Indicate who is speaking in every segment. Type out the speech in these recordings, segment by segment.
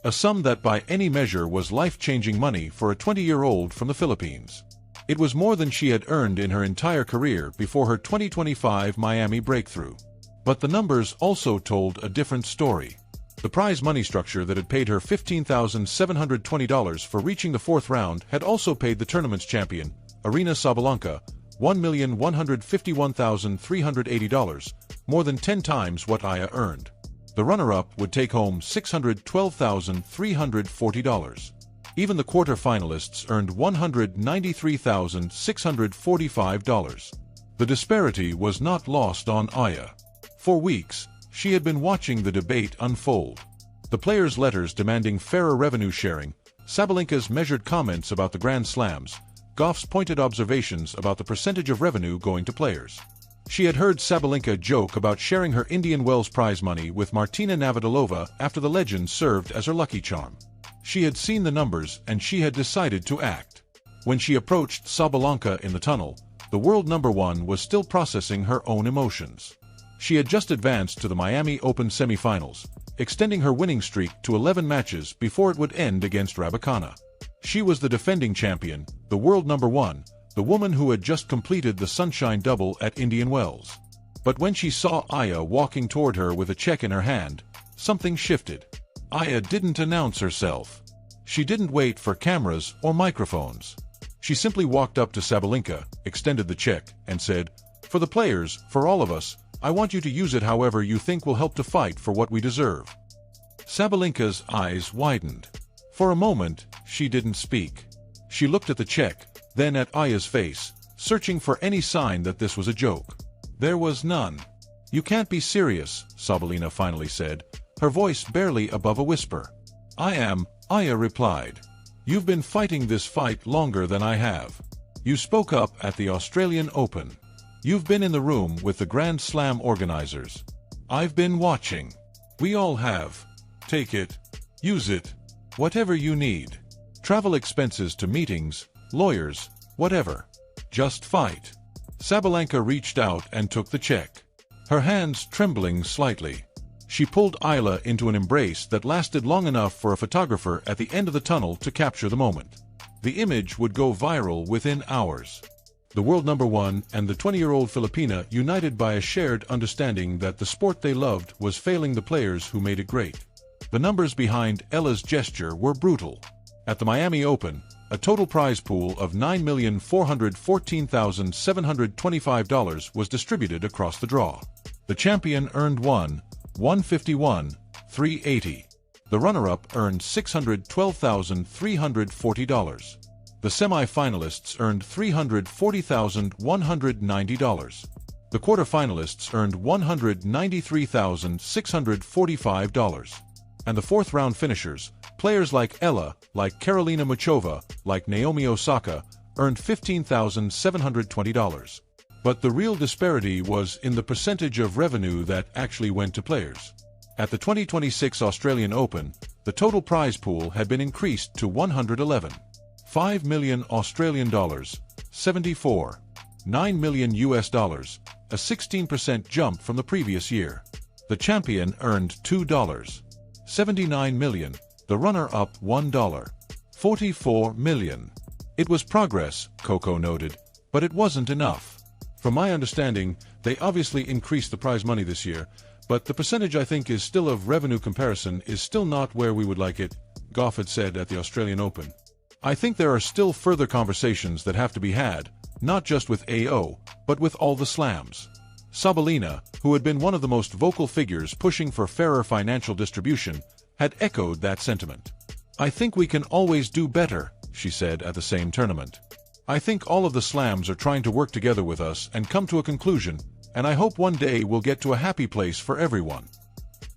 Speaker 1: a sum that by any measure was life-changing money for a 20-year-old from the Philippines. It was more than she had earned in her entire career before her 2025 Miami breakthrough. But the numbers also told a different story. The prize money structure that had paid her $15,720 for reaching the fourth round had also paid the tournament's champion, Aryna Sabalenka, $1,151,380, more than 10 times what Aya earned. The runner-up would take home $612,340. Even the quarter-finalists earned $193,645. The disparity was not lost on Aya. For weeks, she had been watching the debate unfold. The players' letters demanding fairer revenue sharing, Sabalenka's measured comments about the Grand Slams, Goff's pointed observations about the percentage of revenue going to players. She had heard Sabalenka joke about sharing her Indian Wells prize money with Martina Navratilova after the legend served as her lucky charm. She had seen the numbers and she had decided to act. When she approached Sabalenka in the tunnel, the world number one was still processing her own emotions. She had just advanced to the Miami Open semifinals, extending her winning streak to 11 matches before it would end against Raducanu. She was the defending champion, the world number one, the woman who had just completed the Sunshine Double at Indian Wells. But when she saw Aya walking toward her with a check in her hand, something shifted. Aya didn't announce herself. She didn't wait for cameras or microphones. She simply walked up to Sabalenka, extended the check, and said, "For the players, for all of us, I want you to use it however you think will help to fight for what we deserve." Sabalenka's eyes widened. For a moment, she didn't speak. She looked at the check, then at Aya's face, searching for any sign that this was a joke. There was none. "You can't be serious," Sabalenka finally said, her voice barely above a whisper. "I am," Aya replied. "You've been fighting this fight longer than I have. You spoke up at the Australian Open. You've been in the room with the Grand Slam organizers. I've been watching. We all have. Take it. Use it. Whatever you need. Travel expenses to meetings, lawyers, whatever. Just fight." Sabalenka reached out and took the check. Her hands trembling slightly. She pulled Eala into an embrace that lasted long enough for a photographer at the end of the tunnel to capture the moment. The image would go viral within hours. The world number one and the 20-year-old Filipina united by a shared understanding that the sport they loved was failing the players who made it great. The numbers behind Eala's gesture were brutal. At the Miami Open, a total prize pool of $9,414,725 was distributed across the draw. The champion earned $151,380. The runner-up earned $612,340. The semi-finalists earned $340,190. The quarter-finalists earned $193,645. And the fourth-round finishers, players like Eala, like Karolina Muchova, like Naomi Osaka, earned $15,720. But the real disparity was in the percentage of revenue that actually went to players. At the 2026 Australian Open, the total prize pool had been increased to $111.5 million Australian dollars, 74.9 million US dollars, a 16% jump from the previous year. The champion earned $2.79 million, the runner-up $1.44 million. It was progress, Coco noted, but it wasn't enough. From my understanding, they obviously increased the prize money this year, but the percentage I think is still of revenue comparison is still not where we would like it, Goff had said at the Australian Open. "I think there are still further conversations that have to be had, not just with AO, but with all the slams." Sabalenka, who had been one of the most vocal figures pushing for fairer financial distribution, had echoed that sentiment. "I think we can always do better," she said at the same tournament. "I think all of the slams are trying to work together with us and come to a conclusion, and I hope one day we'll get to a happy place for everyone."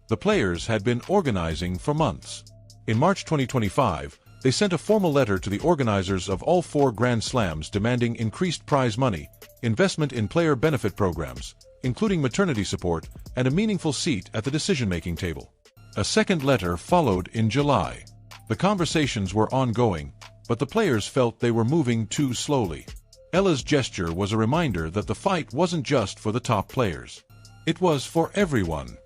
Speaker 1: The players had been organizing for months. In March 2025, they sent a formal letter to the organizers of all 4 Grand Slams demanding increased prize money, investment in player benefit programs, including maternity support, and a meaningful seat at the decision-making table. A second letter followed in July. The conversations were ongoing, but the players felt they were moving too slowly. Eala's gesture was a reminder that the fight wasn't just for the top players. It was for everyone.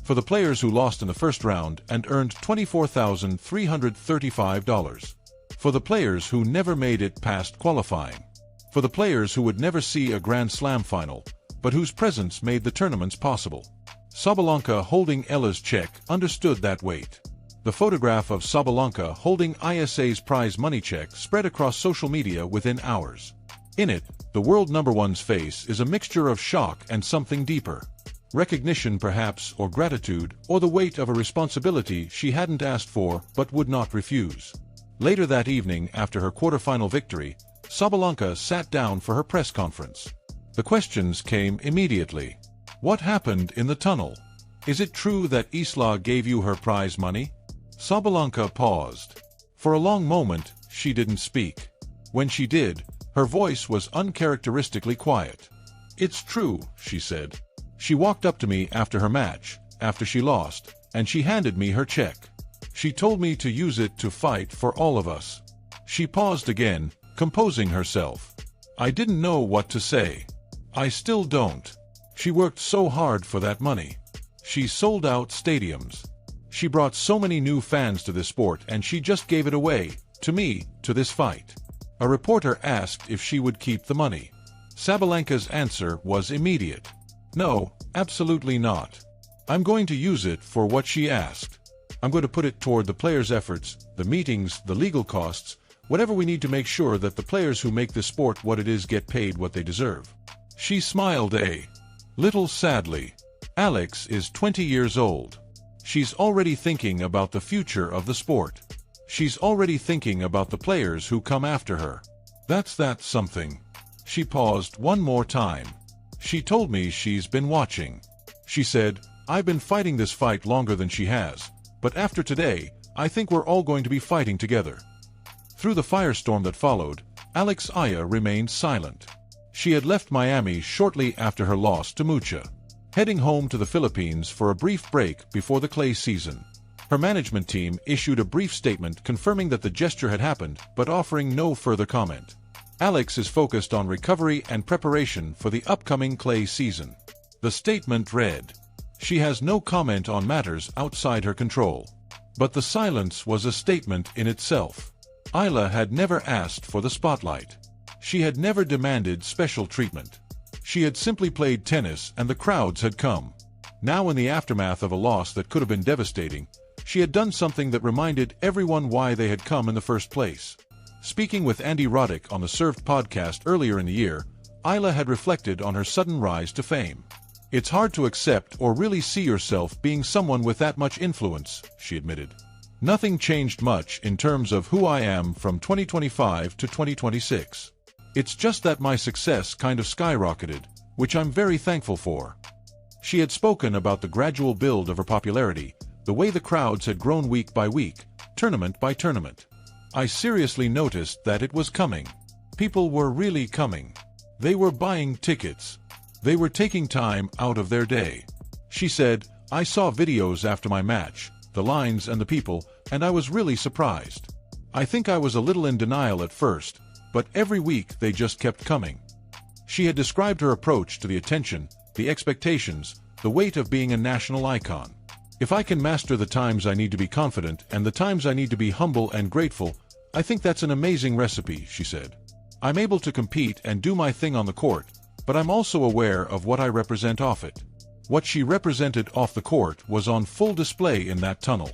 Speaker 1: For the players who lost in the first round and earned $24,335. For the players who never made it past qualifying. For the players who would never see a Grand Slam final, but whose presence made the tournaments possible. Sabalenka holding Eala's check understood that weight. The photograph of Sabalenka holding Aise's prize money check spread across social media within hours. In it, the world number one's face is a mixture of shock and something deeper. Recognition perhaps, or gratitude, or the weight of a responsibility she hadn't asked for but would not refuse. Later that evening, after her quarterfinal victory, Sabalenka sat down for her press conference. The questions came immediately. What happened in the tunnel? Is it true that Eala gave you her prize money? Sabalenka paused. For a long moment, she didn't speak. When she did, her voice was uncharacteristically quiet. It's true, she said. She walked up to me after her match, after she lost, and she handed me her check. She told me to use it to fight for all of us. She paused again, composing herself. I didn't know what to say. I still don't. She worked so hard for that money. She sold out stadiums. She brought so many new fans to this sport and she just gave it away, to me, to this fight. A reporter asked if she would keep the money. Sabalenka's answer was immediate. No, absolutely not. I'm going to use it for what she asked. I'm going to put it toward the players' efforts, the meetings, the legal costs, whatever we need to make sure that the players who make this sport what it is get paid what they deserve. She smiled a little sadly. Alex is 20 years old. She's already thinking about the future of the sport. She's already thinking about the players who come after her. That's something. She paused one more time. She told me she's been watching. She said, I've been fighting this fight longer than she has, but after today, I think we're all going to be fighting together. Through the firestorm that followed, Alex Eala remained silent. She had left Miami shortly after her loss to Muchova, heading home to the Philippines for a brief break before the clay season. Her management team issued a brief statement confirming that the gesture had happened, but offering no further comment. Alex is focused on recovery and preparation for the upcoming clay season. The statement read, she has no comment on matters outside her control. But the silence was a statement in itself. Eala had never asked for the spotlight. She had never demanded special treatment. She had simply played tennis and the crowds had come. Now in the aftermath of a loss that could have been devastating, she had done something that reminded everyone why they had come in the first place. Speaking with Andy Roddick on the Served podcast earlier in the year, Eala had reflected on her sudden rise to fame. It's hard to accept or really see yourself being someone with that much influence, she admitted. Nothing changed much in terms of who I am from 2025 to 2026. It's just that my success kind of skyrocketed, which I'm very thankful for. She had spoken about the gradual build of her popularity, the way the crowds had grown week by week, tournament by tournament. I seriously noticed that it was coming. People were really coming. They were buying tickets. They were taking time out of their day. She said, I saw videos after my match, the lines and the people, and I was really surprised. I think I was a little in denial at first, but every week they just kept coming. She had described her approach to the attention, the expectations, the weight of being a national icon. If I can master the times I need to be confident and the times I need to be humble and grateful, I think that's an amazing recipe, she said. I'm able to compete and do my thing on the court, but I'm also aware of what I represent off it. What she represented off the court was on full display in that tunnel.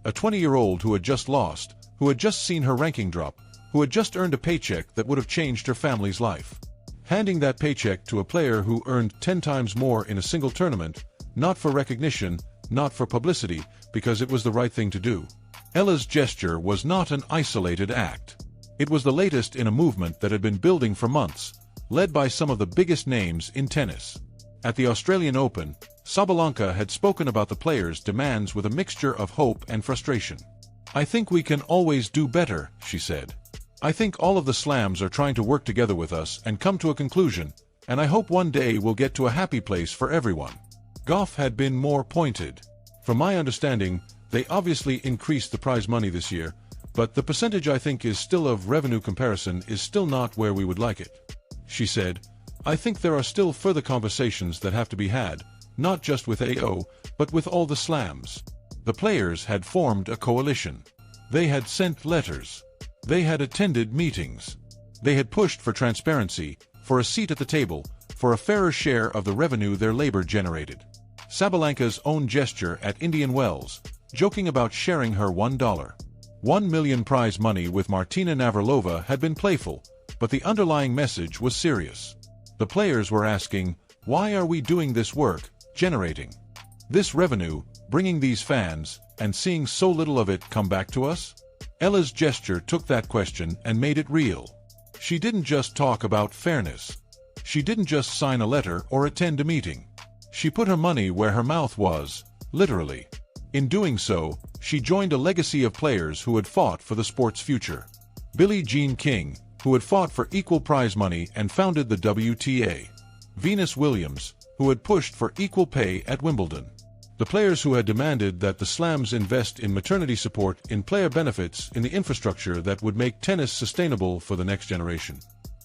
Speaker 1: A 20-year-old who had just lost, who had just seen her ranking drop, who had just earned a paycheck that would have changed her family's life. Handing that paycheck to a player who earned 10 times more in a single tournament, not for recognition, not for publicity, because it was the right thing to do. Eala's gesture was not an isolated act. It was the latest in a movement that had been building for months, led by some of the biggest names in tennis. At the Australian Open, Sabalenka had spoken about the players' demands with a mixture of hope and frustration. I think we can always do better, she said. I think all of the slams are trying to work together with us and come to a conclusion, and I hope one day we'll get to a happy place for everyone. Goff had been more pointed. From my understanding, they obviously increased the prize money this year, but the percentage I think is still of revenue comparison is still not where we would like it. She said, I think there are still further conversations that have to be had, not just with AO, But with all the slams, the players had formed a coalition. They had sent letters. They had attended meetings. They had pushed for transparency, for a seat at the table, for a fairer share of the revenue their labor generated. Sabalenka's own gesture at Indian Wells, joking about sharing her $1 million prize money with Martina Navratilova, had been playful, but the underlying message was serious. The players were asking, why are we doing this work, generating this revenue, bringing these fans, and seeing so little of it come back to us? Eala's gesture took that question and made it real. She didn't just talk about fairness. She didn't just sign a letter or attend a meeting. She put her money where her mouth was, literally. In doing so, she joined a legacy of players who had fought for the sport's future. Billie Jean King, who had fought for equal prize money and founded the WTA. Venus Williams, who had pushed for equal pay at Wimbledon. The players who had demanded that the slams invest in maternity support, in player benefits, in the infrastructure that would make tennis sustainable for the next generation.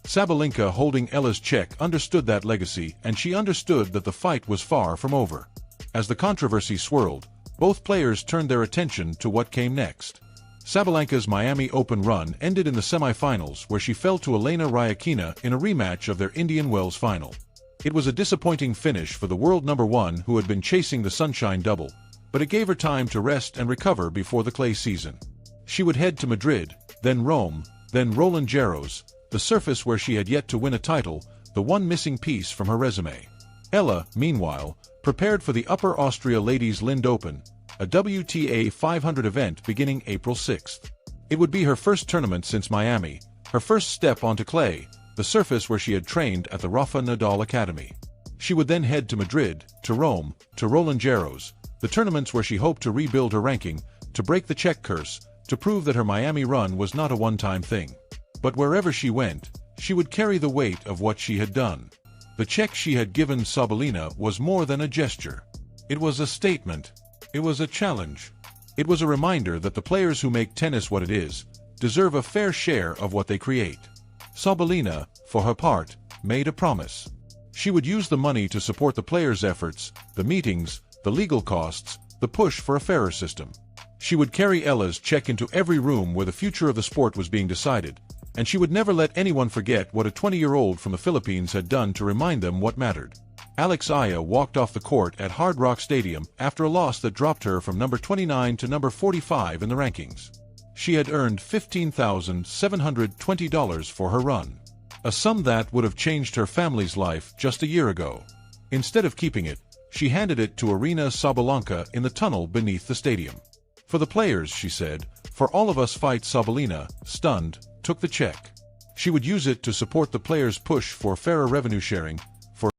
Speaker 1: Sabalenka, holding Eala's check, understood that legacy, and she understood that the fight was far from over. As the controversy swirled, both players turned their attention to what came next. Sabalenka's Miami Open run ended in the semifinals, where she fell to Aryna Sabalenka in a rematch of their Indian Wells final. It was a disappointing finish for the world number one, who had been chasing the Sunshine Double, but it gave her time to rest and recover before the clay season. She would head to Madrid, then Rome, then Roland Garros, the surface where she had yet to win a title, the one missing piece from her resume. Eala, meanwhile, prepared for the Upper Austria Ladies Lindt Open, a WTA 500 event beginning April 6th. It would be her first tournament since Miami, her first step onto clay, the surface where she had trained at the Rafa Nadal Academy. She would then head to Madrid, to Rome, to Roland Garros, the tournaments where she hoped to rebuild her ranking, to break the Czech curse, to prove that her Miami run was not a one-time thing. But wherever she went, she would carry the weight of what she had done. The check she had given Sabalenka was more than a gesture. It was a statement. It was a challenge. It was a reminder that the players who make tennis what it is deserve a fair share of what they create. Sabalenka, for her part, made a promise. She would use the money to support the players' efforts, the meetings, the legal costs, the push for a fairer system. She would carry Eala's check into every room where the future of the sport was being decided, and she would never let anyone forget what a 20-year-old from the Philippines had done to remind them what mattered. Alex Eala walked off the court at Hard Rock Stadium after a loss that dropped her from number 29 to number 45 in the rankings. She had earned $15,720 for her run, a sum that would have changed her family's life just a year ago. Instead of keeping it, she handed it to Aryna Sabalenka in the tunnel beneath the stadium. For the players, she said, for all of us fight. Sabalenka, stunned, took the check. She would use it to support the players' push for fairer revenue sharing,